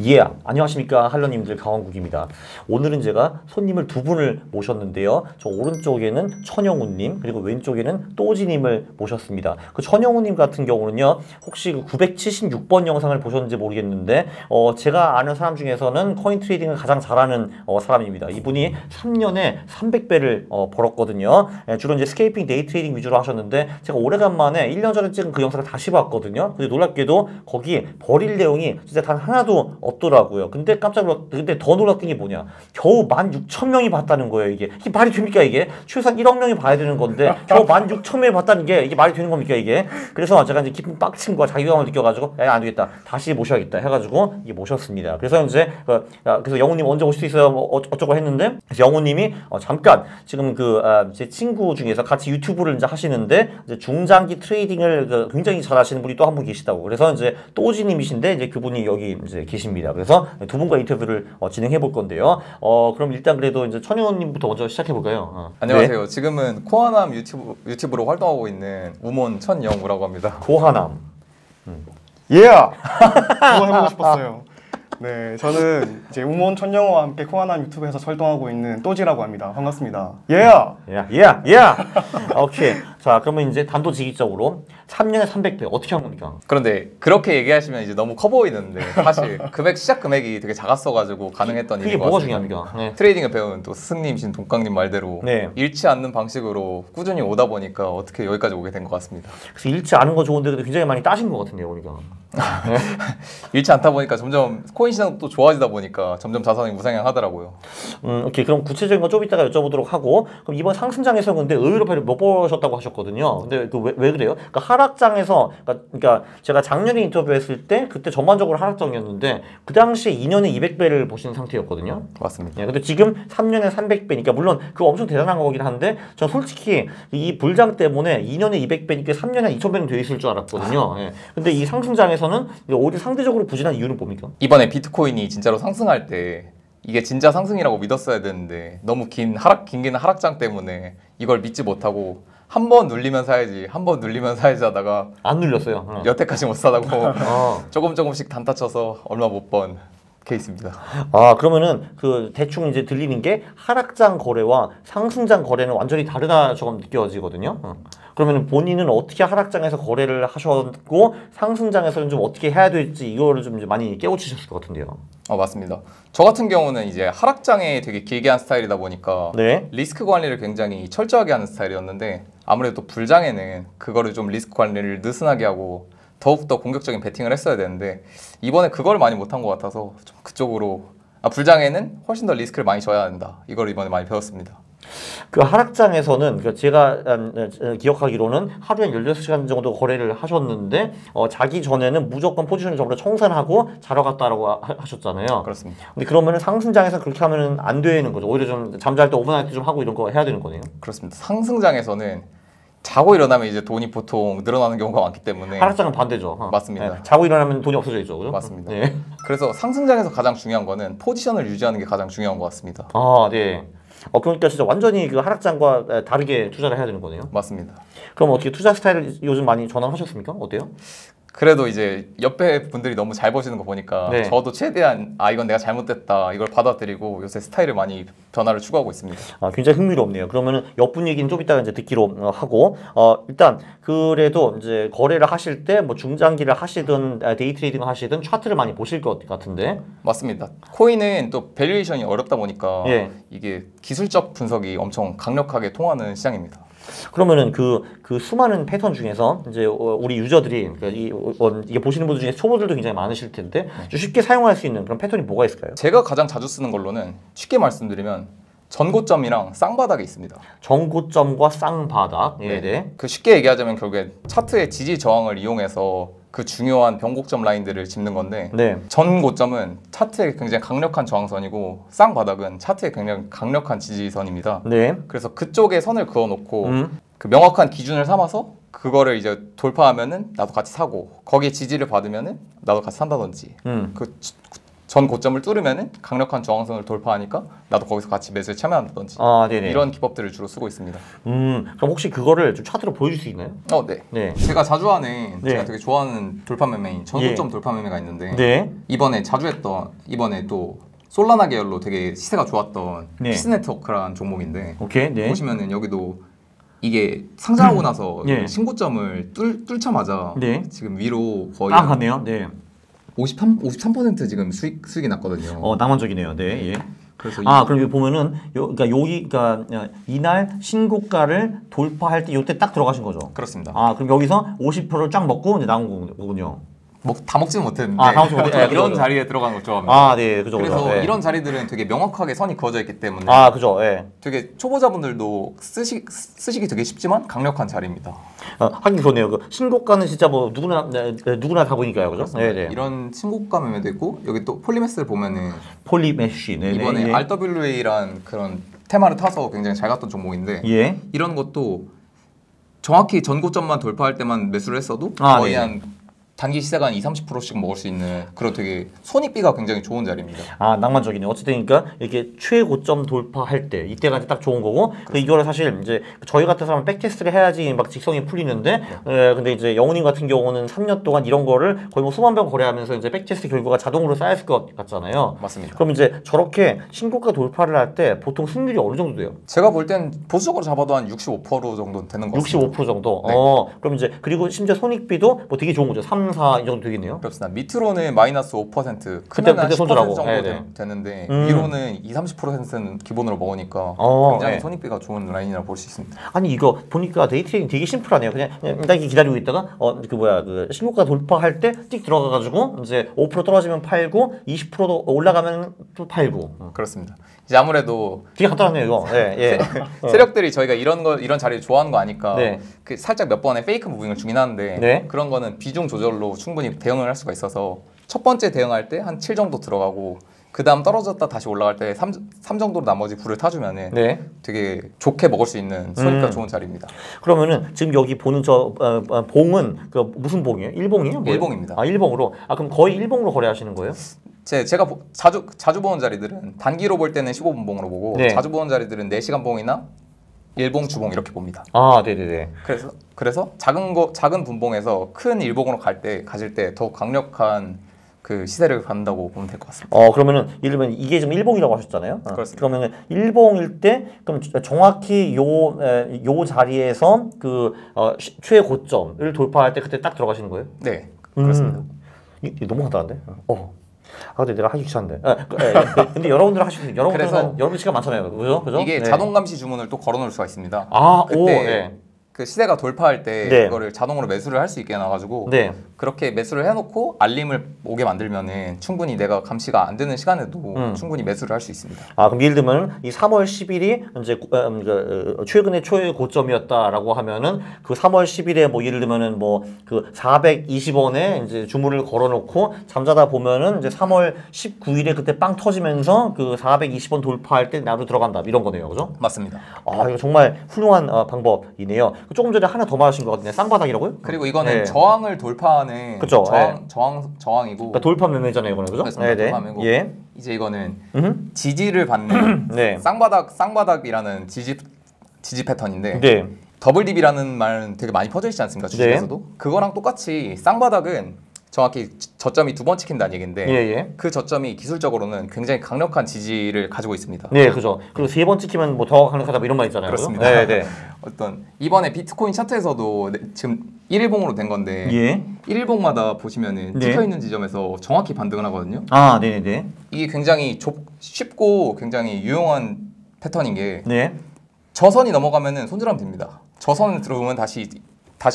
예, 안녕하십니까 할러님들 강원국입니다. 오늘은 제가 손님을 두 분을 모셨는데요. 저 오른쪽에는 천영우님 그리고 왼쪽에는 또지님을 모셨습니다. 그 천영우님 같은 경우는요, 혹시 그 976번 영상을 보셨는지 모르겠는데 제가 아는 사람 중에서는 코인 트레이딩을 가장 잘하는 사람입니다. 이분이 3년에 300배를 벌었거든요. 주로 이제 스케이핑 데이 트레이딩 위주로 하셨는데 제가 오래간만에 1년 전에 찍은 그 영상을 다시 봤거든요. 근데 놀랍게도 거기 버릴 내용이 진짜 단 하나도 없더라고요. 근데 깜짝 놀랐, 근데 더 놀랐던 게 뭐냐. 겨우 16,000명이 봤다는 거예요, 이게. 이게 말이 됩니까, 이게? 최소한 1억 명이 봐야 되는 건데, 겨우 16,000명이 봤다는 게, 이게 말이 되는 겁니까, 이게? 그래서 제가 이제 깊은 빡침과 자기감을 느껴가지고, 야, 안 되겠다. 다시 모셔야겠다. 해가지고, 이게 모셨습니다. 그래서 이제, 그래서 영우님 언제 오실 수 있어요? 뭐 어쩌고 했는데, 그래서 영우님이, 잠깐, 지금 제 친구 중에서 같이 유튜브를 이제 하시는데, 이제 중장기 트레이딩을 굉장히 잘 하시는 분이 또 한 분 계시다고. 그래서 이제, 또지님이신데, 이제 그분이 여기 이제 계십니다. 그래서 두 분과 인터뷰를 진행해 볼 건데요. 그럼 일단 그래도 이제 천영우님부터 먼저 시작해 볼까요? 안녕하세요. 네. 지금은 코아남 유튜브로 활동하고 있는 우몬 천영우라고 합니다. 코하남. 예! 그거 해보고 싶었어요. 네, 저는 이제 우몬 천영우와 함께 코아남 유튜브에서 활동하고 있는 또지라고 합니다. 반갑습니다. 예! 오케이. 자, 그러면 이제 단도직입적으로 3년에 300배 어떻게 한 겁니까? 그런데 그렇게 얘기하시면 이제 너무 커 보이는데 사실 시작 금액이 되게 작았어가지고 가능했던 그게 일인 것 뭐가 같습니다. 중요합니까? 네. 트레이딩을 배운 또 스승님이신 동강님 말대로 네. 잃지 않는 방식으로 꾸준히 오다 보니까 어떻게 여기까지 오게 된 것 같습니다. 그래서 잃지 않은 거 좋은데 굉장히 많이 따신 것 같은데요, 보니까. 네. 잃지 않다 보니까 점점 코인 시장도 좋아지다 보니까 점점 자산이 우상향하더라고요. 오케이. 그럼 구체적인 건 좀 이따가 여쭤보도록 하고, 그럼 이번 상승장에서 근데 의외로 배를 못 보셨다고 하셨거든요. 근데 왜 그래요? 그러니까 하락장에서, 그러니까 제가 작년에 인터뷰했을 때 그때 전반적으로 하락장이었는데 그 당시에 2년에 200배를 보신 상태였거든요. 맞습니다. 예, 근데 지금 3년에 300배니까 물론 그거 엄청 대단한 거긴 한데 전 솔직히 이 불장 때문에 2년에 200배니까 3년에 한 2000배는 돼 있을 줄 알았거든요. 예. 근데 이 상승장에서는 오히려 상대적으로 부진한 이유는 뭡니까? 이번에 비트코인이 진짜로 상승할 때 이게 진짜 상승이라고 믿었어야 되는데 너무 긴 하락장 때문에 이걸 믿지 못하고 한 번 눌리면 사야지 하다가 안 눌렸어요. 여태까지 못 사다고 조금씩 단타 쳐서 얼마 못 번 케이스입니다. 그러면은 대충 이제 들리는 게 하락장 거래와 상승장 거래는 완전히 다르다처럼 느껴지거든요. 그러면 본인은 어떻게 하락장에서 거래를 하셨고 상승장에서는 좀 어떻게 해야 될지 이거를 좀 이제 많이 깨우치셨을 것 같은데요. 맞습니다. 저 같은 경우는 이제 하락장에 되게 길게 한 스타일이다 보니까 네. 리스크 관리를 굉장히 철저하게 하는 스타일이었는데 아무래도 불장에는 그거를 좀 리스크 관리를 느슨하게 하고 더욱더 공격적인 베팅을 했어야 되는데 이번에 그걸 많이 못한 것 같아서 좀 그쪽으로 불장에는 훨씬 더 리스크를 많이 져야 한다. 이걸 이번에 많이 배웠습니다. 그 하락장에서는 제가 기억하기로는 하루에 16시간 정도 거래를 하셨는데 자기 전에는 무조건 포지션을 전부 다 청산하고 자러 갔다라고 하셨잖아요. 그렇습니다. 근데 그러면은 상승장에서 그렇게 하면은 안 되는 거죠. 오히려 좀 잠잘 때 오버나이트 좀 하고 이런 거 해야 되는 거네요. 그렇습니다. 상승장에서는 자고 일어나면 이제 돈이 보통 늘어나는 경우가 많기 때문에 하락장은 반대죠. 맞습니다. 네. 자고 일어나면 돈이 없어져 있죠. 그죠? 맞습니다. 네. 그래서 상승장에서 가장 중요한 거는 포지션을 유지하는 게 가장 중요한 것 같습니다. 네. 그러니까 진짜 완전히 그 하락장과 다르게 투자를 해야 되는 거네요. 맞습니다. 그럼 어떻게 투자 스타일을 요즘 많이 전환하셨습니까? 어때요? 그래도 이제 옆에 분들이 너무 잘 보시는 거 보니까 네. 저도 최대한 이건 내가 잘못됐다 이걸 받아들이고 요새 스타일을 많이 변화를 추구하고 있습니다. 굉장히 흥미롭네요. 그러면은 옆분 얘기는 좀 이따가 이제 듣기로 하고 일단 그래도 이제 거래를 하실 때 뭐 중장기를 하시든 데이 트레이딩을 하시든 차트를 많이 보실 것 같은데. 맞습니다. 코인은 또 밸류에이션이 어렵다 보니까 예. 이게 기술적 분석이 엄청 강력하게 통하는 시장입니다. 그러면은 그 수많은 패턴 중에서 이제 우리 유저들이 그러니까 이게 보시는 분들 중에 초보들도 굉장히 많으실 텐데 좀 쉽게 사용할 수 있는 그런 패턴이 뭐가 있을까요? 제가 가장 자주 쓰는 걸로는 쉽게 말씀드리면 전고점이랑 쌍바닥이 있습니다. 전고점과 쌍바닥. 네. 네. 그 쉽게 얘기하자면 결국에 차트의 지지 저항을 이용해서 그 중요한 변곡점 라인들을 짚는 건데 네. 전고점은 차트의 굉장히 강력한 저항선이고 쌍바닥은 차트의 굉장히 강력한 지지선입니다. 네. 그래서 그쪽에 선을 그어놓고 그 명확한 기준을 삼아서 그거를 이제 돌파하면은 나도 같이 사고 거기에 지지를 받으면은 나도 같이 산다든지 그 전 고점을 뚫으면은 강력한 저항선을 돌파하니까 나도 거기서 같이 매수에 참여한다든지 아, 네네. 이런 기법들을 주로 쓰고 있습니다. 그럼 혹시 그거를 좀 차트로 보여줄 수 있나요? 네. 네. 제가 자주 하는 네. 제가 되게 좋아하는 돌파 매매인 전고점 돌파 매매가 있는데 네. 이번에 자주 했던 이번에 또 솔라나 계열로 되게 시세가 좋았던 네. 피스네트워크라는 종목인데 오케이. 네. 보시면은 여기도 이게 상장하고 나서 네. 신고점을 뚫자마자 네. 지금 위로 거의 딱 갔네요. 네. 53% 지금 수익이 났거든요. 낭만적이네요. 네. 예. 그래서 그럼 여기 보면은 그러니까 여기가 이날 신고가를 돌파할 때 이때 딱 들어가신 거죠. 그렇습니다. 그럼 여기서 50%를 쫙 먹고 이제 나온 거군요. 다 먹지는 못했는데 다 먹지 못해. 이런 그죠. 자리에 들어가는 걸 좋아합니다. 네, 그죠. 그래서 네. 이런 자리들은 되게 명확하게 선이 그어져 있기 때문에 그죠. 예. 되게 초보자분들도 쓰시기 되게 쉽지만 강력한 자리입니다. 하긴 그러네요. 그 신고가는 진짜 뭐 누구나 다 보니까요, 그죠? 네. 이런 신고가 매매도 있고 여기 또 폴리메스를 보면은 폴리메쉬. 네. 이번에 예. RWA란 그런 테마를 타서 굉장히 잘 갔던 종목인데 예. 이런 것도 정확히 전고점만 돌파할 때만 매수를 했어도 아, 거의 네. 한 단기 시세가 한 20-30%씩 먹을 수 있는 그런 되게 손익비가 굉장히 좋은 자리입니다. 낭만적이네. 어쨌든 그러니까 이렇게 최고점 돌파할 때 이때가 이제 딱 좋은 거고 이거를 사실 이제 저희 같은 사람은 백테스트를 해야지 막 직성이 풀리는데 근데 이제 영훈님 같은 경우는 3년 동안 이런 거를 거의 뭐 수만 병 거래하면서 이제 백테스트 결과가 자동으로 쌓였을 것 같잖아요. 맞습니다. 그럼 이제 저렇게 신고가 돌파를 할 때 보통 승률이 어느 정도 돼요? 제가 볼 땐 보수적으로 잡아도 한 65% 정도 되는 것 같습니다. 65% 정도. 네. 그럼 이제 그리고 심지어 손익비도 뭐 되게 좋은 거죠. 3, 4 이 정도 되겠네요. 그렇습니다. 밑으로는 마이너스 5%, 크면 한 그때 10% 손절하고. 정도 네, 네. 되는데 음. 위로는 20-30%는 기본으로 먹으니까 굉장히 네. 손익비가 좋은 라인이라고 볼 수 있습니다. 아니 이거 보니까 데이트레이딩 되게 심플하네요. 그냥 딱 이렇게 기다리고 있다가 그 신고가 돌파할 때 띡 들어가가지고 이제 5% 떨어지면 팔고 20%도 올라가면 또 팔고. 그렇습니다. 이제 아무래도 되게 간단하네요 이거. 예. 세력들이 저희가 이런 자리를 좋아하는 거 아니까 네. 그 살짝 몇 번의 페이크 무빙을 주긴 하는데 네. 그런 거는 비중 조절로 충분히 대응을 할 수가 있어서 첫 번째 대응할 때 한 7 정도 들어가고 그 다음 떨어졌다 다시 올라갈 때 3 정도로 나머지 불을 타주면은 네. 되게 좋게 먹을 수 있는 손익가 좋은 자리입니다. 그러면은 지금 여기 보는 저 봉은 그 무슨 봉이에요? 일봉이에요? 뭐예요? 일봉입니다. 일봉으로. 그럼 거의 일봉으로 거래하시는 거예요? 제가 자주 보는 자리들은 단기로 볼 때는 15분 봉으로 보고 네. 자주 보는 자리들은 4시간 봉이나 일봉 주봉 이렇게 봅니다. 네네네. 그래서 작은 분봉에서 큰 일봉으로 가질 때 더욱 강력한 그 시세를 갖는다고 보면 될 것 같습니다. 그러면은 예를 들면 이게 지금 일봉이라고 하셨잖아요. 그렇습니다. 그러면은 일봉일 때 그럼 정확히 요 자리에서 그 최고점을 돌파할 때 그때 딱 들어가시는 거예요? 네, 그렇습니다. 이게 너무 간단한데? 근데 내가 하기 귀찮은데. 근데 여러분들 하시는 여러분 시간 많잖아요. 그죠? 이게 네. 자동 감시 주문을 또 걸어놓을 수가 있습니다. 네. 그때 그 시세가 돌파할 때 네. 그거를 자동으로 매수를 할 수 있게 해놔가지고 네. 그렇게 매수를 해놓고 알림을 오게 만들면은 충분히 내가 감시가 안 되는 시간에도 충분히 매수를 할 수 있습니다. 그럼 예를 들면 이 3월 10일이 이제 최근의 최고점이었다라고 하면은 그 3월 10일에 뭐 예를 들면은 뭐 그 420원에 이제 주문을 걸어놓고 잠자다 보면은 이제 3월 19일에 그때 빵 터지면서 그 420원 돌파할 때 나도 들어간다 이런 거네요, 그죠? 맞습니다. 이거 정말 훌륭한 방법이네요. 조금 전에 하나 더 말하신 것 같은데 쌍바닥이라고요? 그리고 이거는 네. 저항을 돌파하는 그쵸, 저항이고 그러니까 돌파 매매잖아요, 이거는 그죠? 그렇습니다. 돌파매고. 예. 이제 이거는 음. 지지를 받는 네. 쌍바닥이라는 지지 패턴인데 네. 더블 딥이라는 말은 되게 많이 퍼져 있지 않습니까? 주식에서도. 그거랑 똑같이 쌍바닥은 정확히 저점이 2번 찍힌다는 얘기인데 예. 그 저점이 기술적으로는 굉장히 강력한 지지를 가지고 있습니다. 네, 그죠. 그리고 3번 찍히면 뭐 더 강력하다 뭐 이런 말 있잖아요. 그렇습니다. 네. 이번에 비트코인 차트에서도 지금 1일봉으로 된 건데 예. 1일봉마다 보시면은 네. 찍혀 있는 지점에서 정확히 반등을 하거든요. 네네네. 이게 굉장히 쉽고 굉장히 유용한 패턴인 게 네. 저선이 넘어가면은 손절하면 됩니다. 저선을 들어오면 다시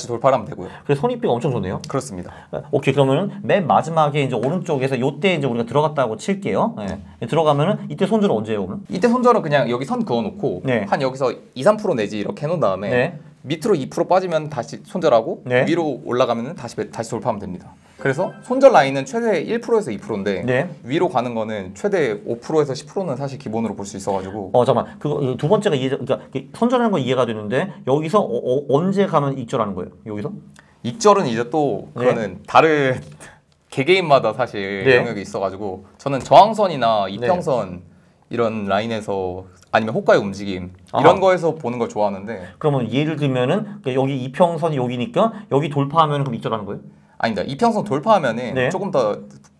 돌파를 하면 되고요. 그래서 손익비가 엄청 좋네요. 그렇습니다. 오케이, 그러면은 맨 마지막에 이제 오른쪽에서 요때 이제 우리가 들어갔다고 칠게요. 네. 들어가면은 이때 손절은 언제예요, 그러면? 이때 손절은 그냥 여기 선 그어놓고 네. 한 여기서 2-3% 내지 이렇게 해놓은 다음에 네. 밑으로 2% 빠지면 다시 손절하고 네. 위로 올라가면 다시 돌파하면 됩니다. 그래서 손절 라인은 최대 1%에서 2%인데 네. 위로 가는 거는 최대 5%에서 10%는 사실 기본으로 볼 수 있어가지고 잠깐만. 그거 두 번째가 그러니까 손절하는 건 이해가 되는데 여기서 언제 가면 익절하는 거예요? 여기서? 익절은 이제 또 네. 그거는 다른 개개인마다 사실 네. 영역이 있어가지고 저는 저항선이나 이평선 이런 라인에서 아니면 호가의 움직임 이런 아하. 거에서 보는 걸 좋아하는데 그러면 예를 들면은 여기 이평선이 여기니까 여기 돌파하면 그럼 익절하는 거예요? 아니다 이평선 돌파하면은 네. 조금 더 아,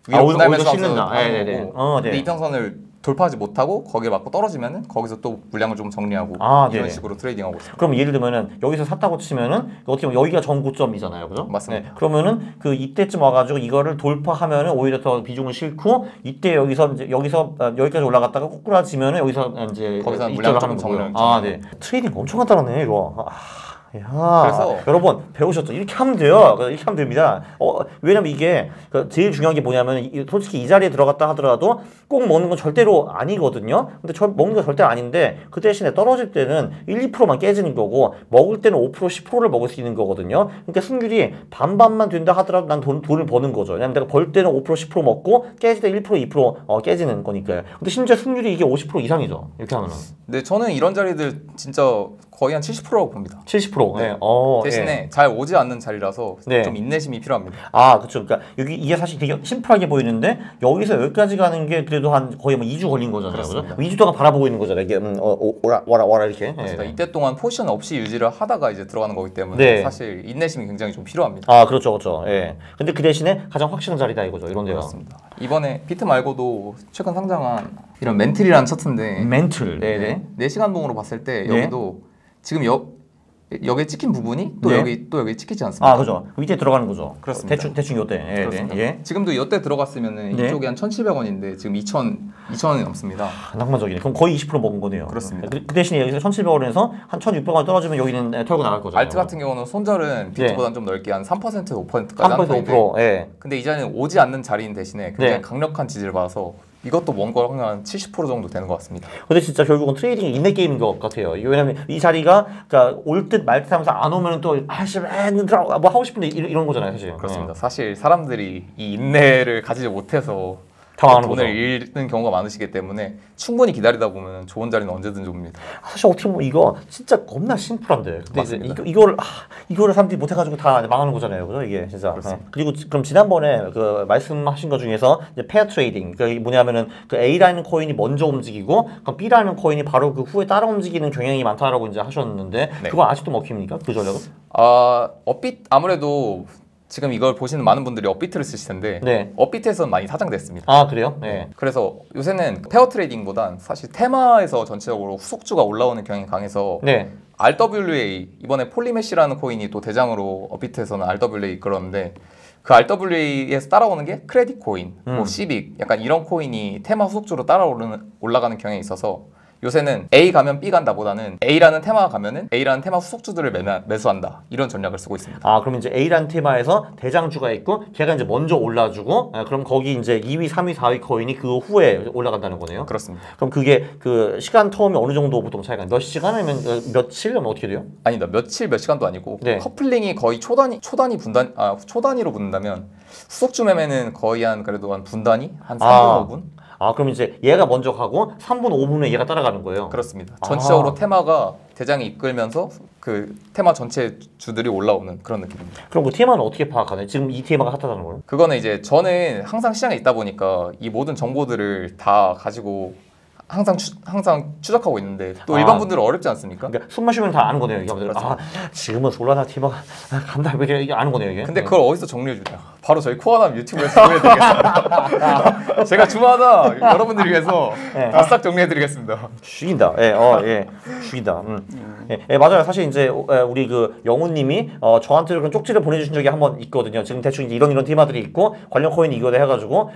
위로 오히려 분할 매수하면서 실린다. 하는 네네네. 거고 네. 근데 이평선을 돌파하지 못하고 거기에 맞고 떨어지면은 거기서 또 물량을 좀 정리하고 아, 이런 네네. 식으로 트레이딩하고 있습니다. 그럼 예를 들면은 여기서 샀다고 치면은 어떻게 보면 여기가 전고점이잖아요, 그죠? 맞습니다. 그러면은 그 이때쯤 와가지고 이거를 돌파하면은 오히려 더 비중을 싫고 이때 여기서 이제 여기까지 올라갔다가 꼬꾸라지면은 여기서 이제 거기서 입절을 물량 하는 조금 거고요. 정리하고. 아, 네. 트레이딩 엄청 간단하네 이거. 야, 그래서- 여러분 배우셨죠? 이렇게 하면 돼요. 이렇게 하면 됩니다. 왜냐면 이게 제일 중요한 게 뭐냐면 솔직히 이 자리에 들어갔다 하더라도 꼭 먹는 건 절대로 아니거든요. 근데 먹는 건 절대 아닌데 그 대신에 떨어질 때는 1, 2%만 깨지는 거고 먹을 때는 5%, 10%를 먹을 수 있는 거거든요. 그러니까 승률이 반반만 된다 하더라도 난 돈을 버는 거죠. 왜냐면 내가 벌 때는 5%, 10% 먹고 깨질 때 1%, 2% 깨지는 거니까요. 근데 심지어 승률이 이게 50% 이상이죠. 이렇게 하면은 근데 저는 이런 자리들 진짜 거의 한 70%라고 봅니다. 70%. 네. 예. 대신에 잘 오지 않는 자리라서 네. 좀 인내심이 필요합니다. 아, 그렇죠. 그러니까 여기 이게 사실 되게 심플하게 보이는데 여기서 여기까지 가는 게 그래도 한 거의 뭐 2주 걸린 거잖아요. 그렇습니다. 그죠? 2주 동안 바라보고 있는 거잖아요. 이게 오라 이렇게. 그렇습니다. 예. 이때 동안 포지션 없이 유지를 하다가 이제 들어가는 거기 때문에 네. 사실 인내심이 굉장히 좀 필요합니다. 아, 그렇죠. 그렇죠. 예. 근데 그 대신에 가장 확실한 자리다 이거죠. 이런 데가. 그렇습니다. 이번에 비트 말고도 최근 상장한 이런 멘틀이라는 차트인데 멘틀. 네, 네. 4시간 봉으로 봤을 때 네. 여기도 지금 여기에 찍힌 부분이 또 네. 여기 찍히지 않습니까? 아, 그죠. 밑에 들어가는 거죠. 그렇습니다. 대충 요때. 예, 그렇습니다. 네. 예. 지금도 이때 들어갔으면 네. 이쪽이 한 1,700원인데 지금 2,000원이 넘습니다. 아, 낭만적이네. 그럼 거의 20% 먹은 거네요. 그렇습니다. 그 대신에 여기서 1,700원에서 한 1,600원 떨어지면 여기는 털고 나갈 거죠. 알트 같은 경우는 손절은 비트보다는 좀 넓게 한 3%, 5%까지 하는 3%, 편인데 5%. 예. 근데 이 자리는 오지 않는 자리인 대신에 굉장히 네. 강력한 지지를 받아서 이것도 뭔가 한 70% 정도 되는 것 같습니다. 근데 진짜 결국은 트레이딩이 인내 게임인 것 같아요. 이게 왜냐면 이 자리가 그러니까 올 듯 말 듯 하면서 안 오면 또 아씨 뭐 하고 싶은데 이런 거잖아요, 사실. 그렇습니다. 사실 사람들이 이 인내를 가지지 못해서 당황하는 돈을 거죠. 잃는 경우가 많으시기 때문에 충분히 기다리다 보면 좋은 자리는 언제든지 옵니다. 사실 어떻게 보면 이거 진짜 겁나 심플한데. 근데 이제 맞습니다. 이거를 사람들이 못해가지고 다 망하는 거잖아요, 그죠? 이게 진짜. 그렇습니다. 그리고 그럼 지난번에 그 말씀하신 것 중에서 이제 페어 트레이딩, 그러니까 뭐냐면은 그 A라는 코인이 먼저 움직이고, 그럼 B라는 코인이 바로 그 후에 따라 움직이는 경향이 많다라고 이제 하셨는데, 네. 그거 아직도 먹힙니까? 그 전략은? 업비트 아무래도 지금 이걸 보시는 많은 분들이 업비트를 쓰실 텐데 네. 업비트에서는 많이 사장됐습니다. 아, 그래요? 네. 그래서 요새는 페어 트레이딩보단 사실 테마에서 전체적으로 후속주가 올라오는 경향이 강해서 네. RWA 이번에 폴리메시라는 코인이 또 대장으로 업비트에서는 RWA 이끌었는데 그 RWA에서 따라오는 게 크레딧 코인, 뭐 시빅 약간 이런 코인이 테마 후속주로 올라가는 경향이 있어서 요새는 A 가면 B 간다보다는 A라는 테마가 가면은 A라는 테마 후속주들을 매수한다 이런 전략을 쓰고 있습니다. 아, 그럼 이제 A라는 테마에서 대장주가 있고 걔가 이제 먼저 올라주고 그럼 거기 이제 2위, 3위, 4위 코인이 그 후에 올라간다는 거네요. 그렇습니다. 그럼 그게 그 시간 텀이 어느 정도 보통 차이가 몇 시간 아니면 며칠 하면 어떻게 돼요? 아니다 며칠 몇 시간도 아니고 네. 커플링이 거의 초단위로 붙는다면 후속주 매매는 거의 한 그래도 한 분단위 한 3분 아. 5분 아, 그럼 이제 얘가 먼저 가고 3분, 5분에 얘가 따라가는 거예요. 그렇습니다. 전체적으로 아. 테마가 대장이 이끌면서 그 테마 전체 주들이 올라오는 그런 느낌입니다. 그럼 그 테마는 어떻게 파악하나요? 지금 이 테마가 핫하다는 거예요? 그거는 이제 저는 항상 시장에 있다 보니까 이 모든 정보들을 다 가지고 항상 추적하고 있는데 또 아. 일반 분들은 어렵지 않습니까? 그러니까 숨 마시면 다 아는 거네요. 이게 그렇죠. 아, 지금은 솔라나 테마가 간다 이게 아는 거네요. 이게. 근데 그걸 어디서 정리해 주냐? 바로 저희 코아남 유튜브에서 정리해드리겠습니다. 제가 주마다 여러분들 위해서 네. 다 싹 정리해드리겠습니다. 죽인다. 예, 죽인다. 예, 맞아요. 사실 이제 우리 그 영우님이 저한테 그런 쪽지를 보내주신 적이 한 번 있거든요. 지금 대충 이제 이런 테마들이 있고 관련 코인 이거를 해가지고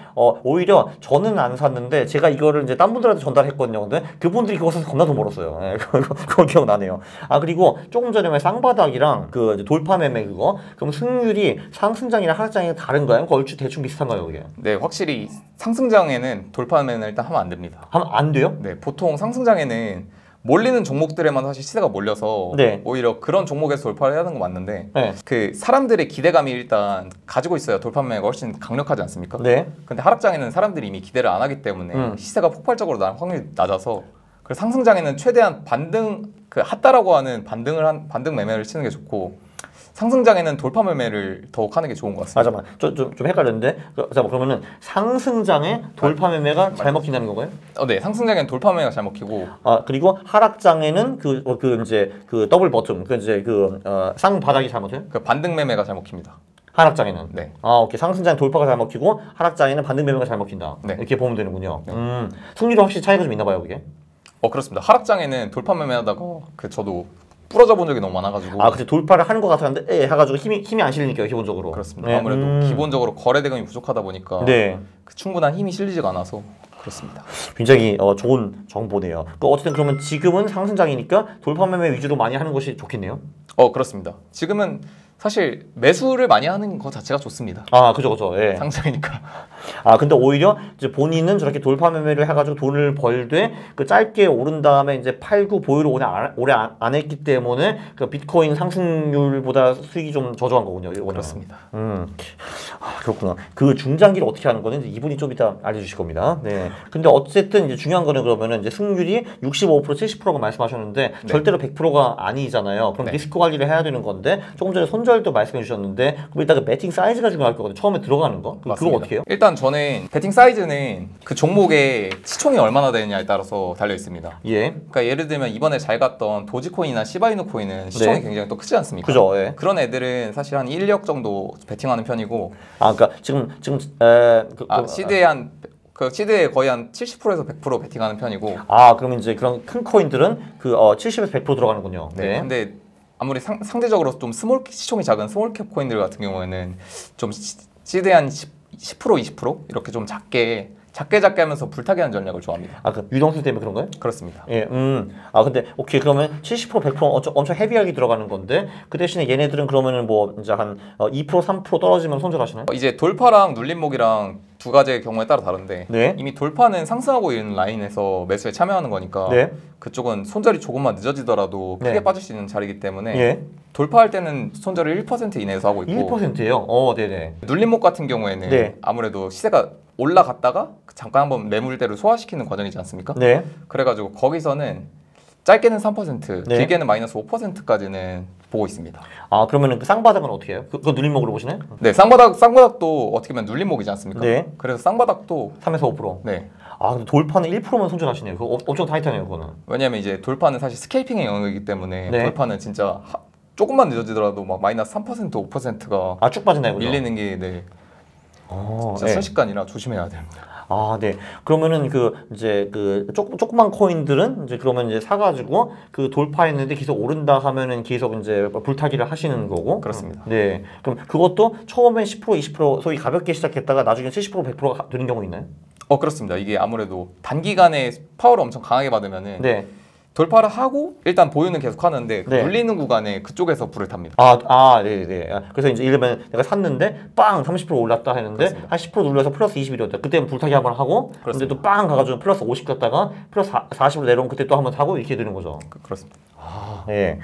오히려 저는 안 샀는데 제가 이거를 이제 딴 분들한테 전달했거든요. 근데 그분들이 그거 사서 겁나 돈 벌었어요. 예, 그거 기억나네요. 아, 그리고 조금 전에 왜 쌍바닥이랑 그 이제 돌파 매매 그거 그럼 승률이 상승장이랑 하락장이 다른가요? 그 얼추 대충 비슷한가요, 그게? 네, 확실히 상승장에는 돌파매는 일단 하면 안 됩니다. 하면 안 돼요? 네, 보통 상승장에는 몰리는 종목들에만 사실 시세가 몰려서 네. 오히려 그런 종목에서 돌파를 해야 하는 건 맞는데 네. 그 사람들의 기대감이 일단 가지고 있어야 돌파매가 훨씬 강력하지 않습니까? 네. 근데 하락장에는 사람들이 이미 기대를 안 하기 때문에 시세가 폭발적으로 날 확률이 낮아서 그래서 상승장에는 최대한 반등 핫다라고 하는 반등 매매를 치는 게 좋고 상승장에는 돌파 매매를 더욱 하는 게 좋은 것 같습니다. 잠깐만, 좀 헷갈렸는데, 그러면은 상승장에 돌파 매매가 잘 먹힌다는 건가요? 네, 상승장에는 돌파 매매가 잘 먹히고, 그리고 하락장에는 이제 그 더블 버튼, 이제 쌍바닥이 잘 먹혀요? 그 반등 매매가 잘 먹힙니다. 하락장에는. 네. 오케이. 상승장 돌파가 잘 먹히고 하락장에는 반등 매매가 잘 먹힌다. 네. 이렇게 보면 되는군요. 승률이 확실히 차이가 좀 있나 봐요, 그게. 그렇습니다. 하락장에는 돌파 매매하다가 저도 부러져 본 적이 너무 많아가지고. 그치. 돌파를 하는 것 같았는데 해가지고 힘이 안 실리니까요, 기본적으로. 그렇습니다. 네. 아무래도 기본적으로 거래 대금이 부족하다 보니까 네. 그 충분한 힘이 실리지가 않아서 그렇습니다. 굉장히 좋은 정보네요. 어쨌든 그러면 지금은 상승장이니까 돌파 매매 위주로 많이 하는 것이 좋겠네요. 그렇습니다. 지금은 사실 매수를 많이 하는 것 자체가 좋습니다. 그죠. 예. 상승이니까. 근데 오히려 이제 본인은 저렇게 돌파 매매를 해가지고 돈을 벌되 그 짧게 오른 다음에 이제 팔고 보유를 오래 안 했기 때문에 그 비트코인 상승률보다 수익이 좀 저조한 거군요. 이거는. 그렇습니다. 그렇구나. 그 중장기를 어떻게 하는 거는 이제 이분이 좀 이따 알려주실 겁니다. 네. 근데 어쨌든 이제 중요한 거는 그러면은 이제 승률이 65%, 70%가 말씀하셨는데 네. 절대로 100%가 아니잖아요. 그럼 네. 리스크 관리를 해야 되는 건데 조금 전에 손절도 말씀해 주셨는데 그럼 일단 그 배팅 사이즈가 중요할 거거든요. 처음에 들어가는 거. 그거 맞습니다. 어떻게 해요? 일단 저는 배팅 사이즈는 그 종목의 시총이 얼마나 되느냐에 따라서 달려 있습니다. 예. 그러니까 예를 들면 이번에 잘 갔던 도지코인이나 시바이누 코인은 시총이 네. 굉장히 또 크지 않습니까? 그죠. 예. 그런 애들은 사실 한 1억 정도 배팅하는 편이고, 그러니까 지금 시드에 거의 한 70%에서 100% 배팅하는 편이고. 그러면 이제 그런 큰 코인들은 그 70에서 100% 들어가는군요. 네. 근데 아무리 상대적으로 좀 시총이 작은 스몰캡 코인들 같은 경우에는 좀 시드에 한 10%, 20% 이렇게 좀 작게 하면서 불타게 하는 전략을 좋아합니다. 그 유동수 때문에 그런가요? 그렇습니다. 예, 근데 오케이 그러면 70% 100% 엄청 헤비하게 들어가는 건데 그 대신에 얘네들은 그러면은 뭐 이제 한 2% 3% 떨어지면 손절하시나요? 이제 돌파랑 눌림목이랑 두 가지의 경우에 따라 다른데 네. 이미 돌파는 상승하고 있는 라인에서 매수에 참여하는 거니까 네. 그쪽은 손절이 조금만 늦어지더라도 크게 네. 빠질 수 있는 자리이기 때문에 예. 돌파할 때는 손절을 1% 이내에서 하고 있고 1%예요? 네네. 눌림목 같은 경우에는 네. 아무래도 시세가 올라갔다가 잠깐 한번 매물대로 소화시키는 과정이지 않습니까? 네. 그래가지고 거기서는 짧게는 3%, 네. 길게는 마이너스 5%까지는 보고 있습니다. 그러면은 그 쌍바닥은 어떻게 해요? 그거 눌림목으로 보시나요? 네, 쌍바닥도 어떻게 보면 눌림목이지 않습니까? 네. 그래서 쌍바닥도 3에서 5%. 네. 근데 돌파는 1%만 손절하시네요. 그거 엄청 타이트하네요, 그거는. 왜냐하면 이제 돌파는 사실 스케이핑의 영역이기 때문에 네. 돌파는 진짜 조금만 늦어지더라도 막 마이너스 3%, 5%가 쭉 빠진다요, 그죠? 밀리는 게 네. 진짜 네. 순식간이라 조심해야 됩니다. 네. 그러면은 이제 조그만 코인들은 이제 그러면 이제 사가지고 그 돌파했는데 계속 오른다 하면은 계속 이제 불타기를 하시는 거고. 그렇습니다. 네. 그럼 그것도 처음에 10% 20% 소위 가볍게 시작했다가 나중에 70% 100%가 되는 경우 있나요? 그렇습니다. 이게 아무래도 단기간에 파워를 엄청 강하게 받으면은 네. 돌파를 하고 일단 보유는 계속 하는데 네. 눌리는 구간에 그쪽에서 불을 탑니다. 네네. 그래서 이제 이러면 내가 샀는데 빵 30% 올랐다 했는데 그렇습니다. 한 10% 눌려서 플러스 20이었다. 그때는 불타기 한번 하고 근데 그렇습니다. 또 빵 가가지고 플러스 50 갔다가 플러스 40으로 내려오면 그때 또 한번 사고 이렇게 되는 거죠. 그렇습니다. 예.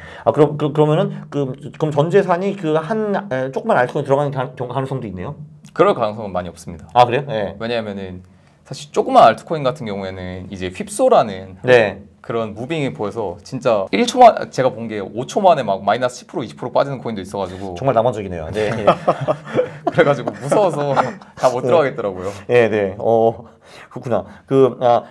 그러면은 그럼 전 재산이 조그만 알트코인 들어가는 가능성도 있네요. 그럴 가능성은 많이 없습니다. 그래요? 예. 왜냐하면은 사실 조그만 알트코인 같은 경우에는 이제 휩소라는 네. 그런 무빙이 보여서 진짜 1초만 제가 본 게 5초 만에 막 마이너스 10% 20% 빠지는 코인도 있어가지고 정말 낭만적이네요. 네. 그래가지고 무서워서 다 못 들어가겠더라고요. 네, 네. 그렇구나.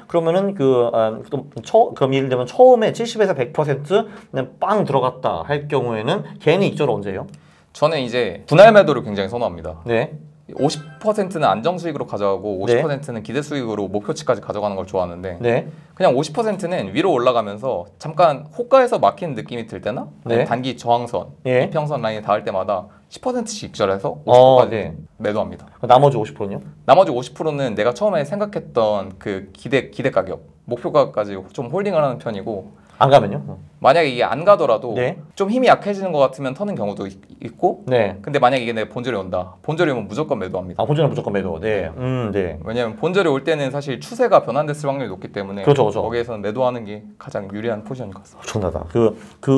그러면은 그럼 예를 들면 처음에 70에서 100% 그냥 빵 들어갔다 할 경우에는 개인의 익절 언제예요? 저는 이제 분할 매도를 굉장히 선호합니다. 네. 50%는 안정 수익으로 가져가고 네. 50%는 기대 수익으로 목표치까지 가져가는 걸 좋아하는데 네. 그냥 50%는 위로 올라가면서 잠깐 호가에서 막히는 느낌이 들 때나 네. 단기 저항선, 예. 이평선 라인에 닿을 때마다 10%씩 익절해서 50%까지 네. 매도합니다. 나머지 50%는요? 나머지 50%는 내가 처음에 생각했던 그 기대 가격, 목표 가격까지 좀 홀딩을 하는 편이고 안 가면요? 만약에 이게 안 가더라도 네. 좀 힘이 약해지는 것 같으면 터는 경우도 있고 네. 근데 만약에 이게 내 본절이 온다. 본절이 오면 무조건 매도합니다. 본전은 무조건 매도. 네. 네. 왜냐하면 본절이 올 때는 사실 추세가 변환됐을 확률이 높기 때문에 그렇죠. 거기에서는 매도하는 게 가장 유리한 포지션인 것 같습니다. 엄청나다.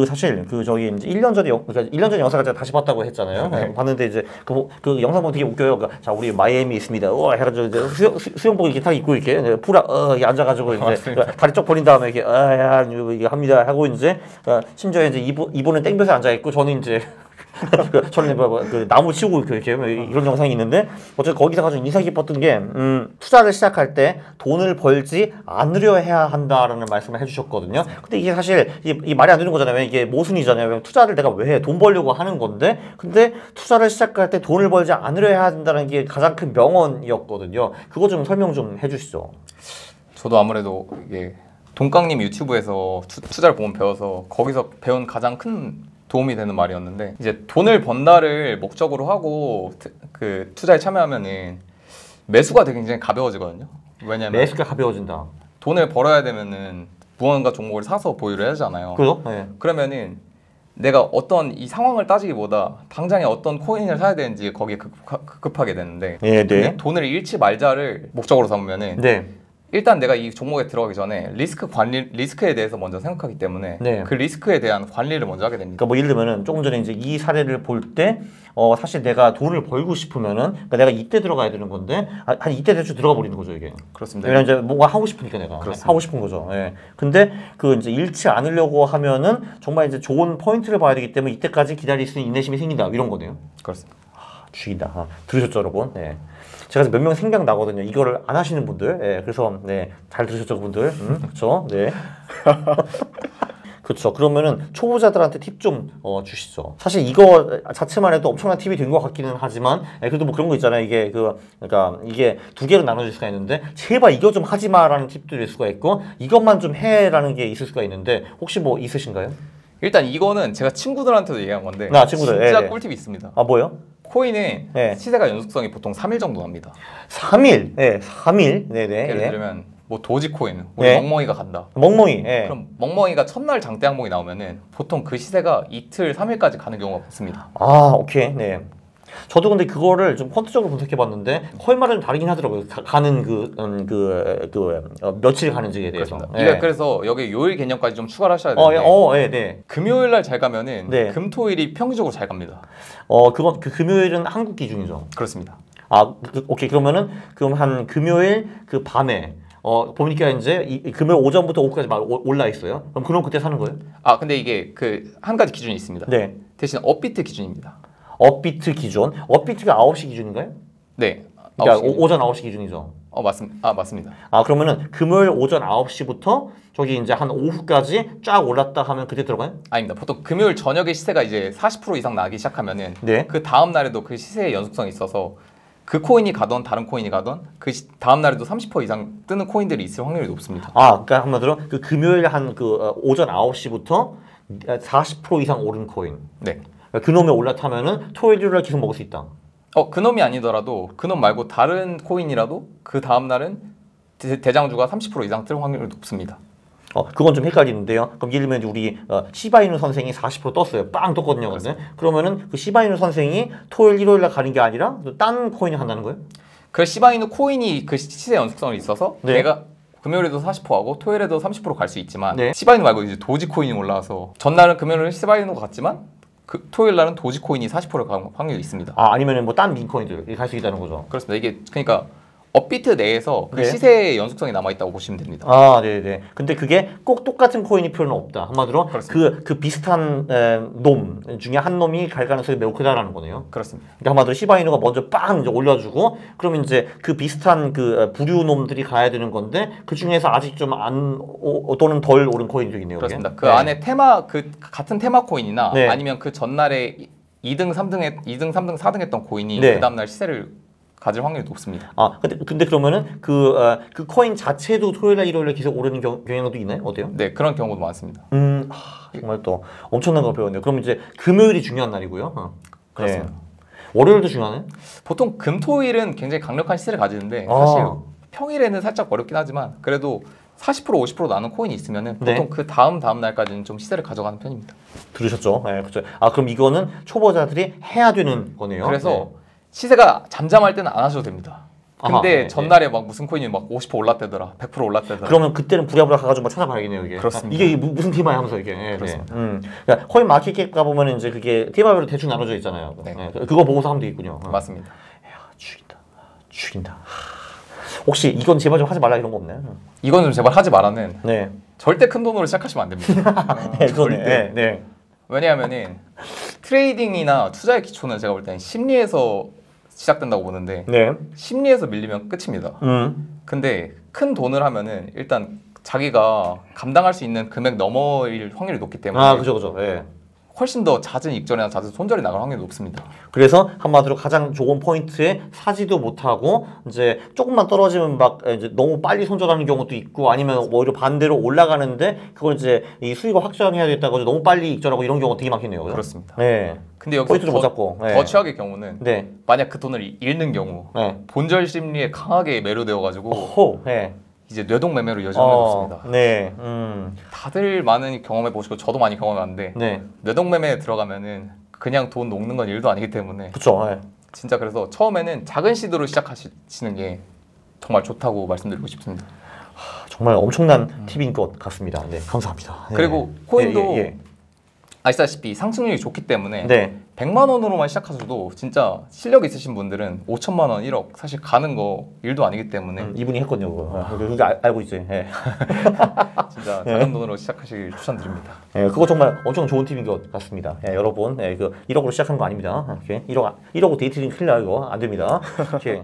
사실 저기 이제 1년 전에 그러니까 1년 전 영상을 제가 다시 봤다고 했잖아요. 네. 봤는데 이제 그 영상 보면 되게 웃겨요. 그러니까 자 우리 마이애미 있습니다. 해가지고 이제 수영복 이렇게 딱 입고 이렇게 이렇게 앉아가지고 이제 다리 쪽 벌린 다음에 이렇게 이게 합니다 하고 이제 심지어 이제 이분은 땡볕에 앉아 있고 저는 이제 저는 그 나무 치고 이렇게 이런 영상이 있는데 어쨌든 거기서 좀 인상 깊었던 게 투자를 시작할 때 돈을 벌지 않으려 해야 한다라는 말씀을 해주셨거든요. 근데 이게 사실 이 말이 안 되는 거잖아요. 이게 모순이잖아요. 투자를 내가 왜 해? 돈 벌려고 하는 건데 근데 투자를 시작할 때 돈을 벌지 않으려 해야 한다는 게 가장 큰 명언이었거든요. 그거 좀 설명 좀 해주시죠. 저도 아무래도 이게 동강님 유튜브에서 투자를 보면 배워서 거기서 배운 가장 큰 도움이 되는 말이었는데 이제 돈을 번다를 목적으로 하고 그 투자에 참여하면은 매수가 되게 굉장히 가벼워지거든요. 왜냐면 매수가 가벼워진다. 돈을 벌어야 되면은 무언가 종목을 사서 보유를 해야 하잖아요. 그죠? 네. 그러면은 내가 어떤 이 상황을 따지기보다 당장에 어떤 코인을 사야 되는지 거기에 급급하게 되는데 네, 근데 돈을 잃지 말자를 목적으로 삼으면은 네. 일단 내가 이 종목에 들어가기 전에 리스크에 대해서 먼저 생각하기 때문에 네. 그 리스크에 대한 관리를 먼저 하게 됩니다. 그러니까 뭐 예를 들면은 조금 전에 이제 이 사례를 볼 때 사실 내가 돈을 벌고 싶으면은 그러니까 내가 이때 들어가야 되는 건데 한 이때 대충 들어가 버리는 거죠 이게. 그렇습니다. 왜냐면 이제 뭔가 하고 싶으니까 내가 그렇습니다. 하고 싶은 거죠. 예. 근데 그 이제 잃지 않으려고 하면은 정말 이제 좋은 포인트를 봐야 되기 때문에 이때까지 기다릴 수 있는 인내심이 생긴다 이런 거네요. 그렇습니다. 죽인다. 들으셨죠, 여러분? 네. 제가 몇 명 생각 나거든요. 이거를 안 하시는 분들. 네. 그래서 네. 잘 들으셨죠, 그분들? 그렇죠. 네. 그렇죠. 그러면은 초보자들한테 팁 좀 주시죠. 사실 이거 자체만 해도 엄청난 팁이 된 것 같기는 하지만 그래도 뭐 그런 거 있잖아요. 이게 그러니까 이게 두 개로 나눠질 수가 있는데 제발 이거 좀 하지 마라는 팁도 될 수가 있고 이것만 좀 해라는 게 있을 수가 있는데 혹시 뭐 있으신가요? 일단 이거는 제가 친구들한테도 얘기한 건데 친구들. 진짜 네. 꿀팁이 있습니다. 아 뭐요? 코인의 네. 시세가 연속성이 보통 3일 정도 납니다. 3일. 네, 3일. 네네. 예를 예. 들면 뭐 도지코인, 우리 네. 멍멍이가 간다. 멍멍이. 예. 그럼 멍멍이가 첫날 장대 항목이 나오면은 보통 그 시세가 이틀, 3일까지 가는 경우가 많습니다. 아, 오케이. 네. 저도 근데 그거를 좀 퀀트적으로 분석해봤는데 거의 말은 좀 다르긴 하더라고요. 가는 며칠 가는지에 대해서. 그렇습니다. 예. 이게 그래서 여기 요일 개념까지 좀 추가를 하셔야 되는데 예, 네. 금요일 날 잘 가면은 네. 금토일이 평균적으로 잘 갑니다. 그건 그 금요일은 한국 기준이죠. 그렇습니다. 오케이. 그러면은 그럼 한 금요일 그 밤에 보니까 이제 이 금요일 오전부터 오후까지 막 올라 있어요. 그럼 그때 사는 거예요? 근데 이게 그 한 가지 기준이 있습니다. 네. 대신 업비트 기준입니다. 업비트 기준. 업비트가 9시 기준인가요? 네. 그러니까 9시. 오전 9시 기준이죠. 맞습니다. 그러면은 금요일 오전 9시부터 저기 이제 한 오후까지 쫙 올랐다 하면 그때 들어가요? 아닙니다. 보통 금요일 저녁에 시세가 이제 40% 이상 나기 시작하면은 네. 그 다음 날에도 그 시세의 연속성이 있어서 그 코인이 가던 다른 코인이 가던 그 다음 날에도 30% 이상 뜨는 코인들이 있을 확률이 높습니다. 그러니까 한마디로 그 금요일 한 오전 9시부터 40% 이상 오른 코인. 네. 그놈에 올라타면은 토요일 일요일 계속 먹을 수 있다. 그놈이 아니더라도 그놈 말고 다른 코인이라도 그 다음 날은 대장주가 30% 이상 뜰 확률이 높습니다. 그건 좀 헷갈리는데요. 그럼 예를 들면 우리 시바이누 선생이 40% 떴어요. 빵 떴거든요. 근데 그러면은 그 시바이누 선생이 토요일 일요일 날 가는 게 아니라 딴 코인을 한다는 거예요? 그 시바이누 코인이 그 시세 연속성이 있어서 네. 내가 금요일에도 40%하고 토요일에도 30% 갈 수 있지만 네. 시바이누 말고 이제 도지코인이 올라와서 전날은 금요일은 시바이누가 갔지만 그 토요일 날은 도지코인이 40% 갈 확률이 있습니다. 아니면은 뭐 딴 민코인들 갈 수 있다는 거죠. 그렇습니다. 이게 그러니까 업비트 내에서 그 네. 시세의 연속성이 남아 있다고 보시면 됩니다. 네네. 근데 그게 꼭 똑같은 코인이 필요는 없다. 한마디로 그 비슷한 놈 중에 한 놈이 갈 가능성이 매우 크다라는 거네요. 그렇습니다. 그러니까 한마디로 시바이누가 먼저 빵 이제 올려주고 그러면 이제 그 비슷한 그 부류 놈들이 가야 되는 건데 그 중에서 아직 좀 안 또는 덜 오른 코인들이 있네요. 그렇습니다. 그게. 그 안에 그 같은 테마 코인이나 네. 아니면 그 전날에 2등, 3등, 4등 했던 코인이 네. 그 다음날 시세를 가질 확률이 높습니다. 근데 그러면은 그 코인 자체도 토요일날 일요일날 계속 오르는 경향도 있나요? 어때요? 네, 그런 경우도 많습니다. 정말 또 엄청난 걸 배웠네요. 그럼 이제 금요일이 중요한 날이고요. 그렇습니다. 네. 월요일도 중요하네? 보통 금토일은 굉장히 강력한 시세를 가지는데 사실 평일에는 살짝 어렵긴 하지만 그래도 40% 50% 나는 코인이 있으면은 보통 네. 그 다음 날까지는 좀 시세를 가져가는 편입니다. 들으셨죠? 네, 그렇죠. 그럼 이거는 초보자들이 해야 되는 거네요. 그래서 네. 시세가 잠잠할 때는 안 하셔도 됩니다. 근데 네, 전날에 막 무슨 코인이 막 50% 올랐대더라, 100% 올랐대더라. 그러면 그때는 부랴부랴 가가지고 막 찾아봐야겠네요, 이게. 그렇습니다. 이게 무슨 테마야 하면서 이게. 네, 그렇습니다. 네. 그러니까 코인 마켓캡 가보면 이제 그게 테마별로 대충 나눠져 있잖아요. 네. 그거 보고서 하면 되겠군요. 맞습니다. 죽인다. 혹시 이건 제발 좀 하지 말라 이런 거 없나요? 이건 좀 제발 하지 말라는 네. 절대 큰 돈으로 시작하시면 안 됩니다. 네, 그거네. 네. 왜냐하면은 트레이딩이나 투자의 기초는 제가 볼 때는 심리에서 시작된다고 보는데 네. 심리에서 밀리면 끝입니다. 근데 큰 돈을 하면은 일단 자기가 감당할 수 있는 금액 너머일 확률이 높기 때문에 아, 그죠. 예. 훨씬 더 잦은 익절이나 잦은 손절이 나갈 확률이 높습니다. 그래서 한마디로 가장 좋은 포인트에 사지도 못하고 이제 조금만 떨어지면 막 이제 너무 빨리 손절하는 경우도 있고 아니면 오히려 반대로 올라가는데 그걸 이제 이 수익을 확장해야겠다고 너무 빨리 익절하고 이런 경우가 되게 많겠네요. 그죠? 그렇습니다. 네. 근데 여기서 포인트를 못 잡고. 네. 더 최악의 경우는 네. 만약 그 돈을 잃는 경우 네. 본절 심리에 강하게 매료되어가지고 호. 네. 이제 뇌동 매매로 이어지는 게 높습니다. 네. 다들 많이 경험해 보시고 저도 많이 경험해봤는데 네. 뇌동 매매에 들어가면은 그냥 돈 녹는 건 일도 아니기 때문에 그쵸. 네. 진짜 그래서 처음에는 작은 시도로 시작하시는 게 정말 좋다고 말씀드리고 싶습니다. 정말 엄청난 팁인 것 같습니다. 네. 감사합니다. 네. 그리고 코인도 예, 예, 아시다시피 상승률이 좋기 때문에 예. 네. 100만 원으로만 시작하셔도 진짜 실력 있으신 분들은 5천만 원, 1억 사실 가는 거 일도 아니기 때문에 이분이 했거든요. 그거. 그게 알고 있지. 예. 진짜 작은 돈으로 시작하시길 추천드립니다. 예, 그거 정말 엄청 좋은 팁인 것 같습니다. 예, 여러분, 예, 그 1억으로 시작하는 거 아닙니다. 이렇게 1억, 1억 데이트링 큰일 나요. 이거 안 됩니다. 이렇게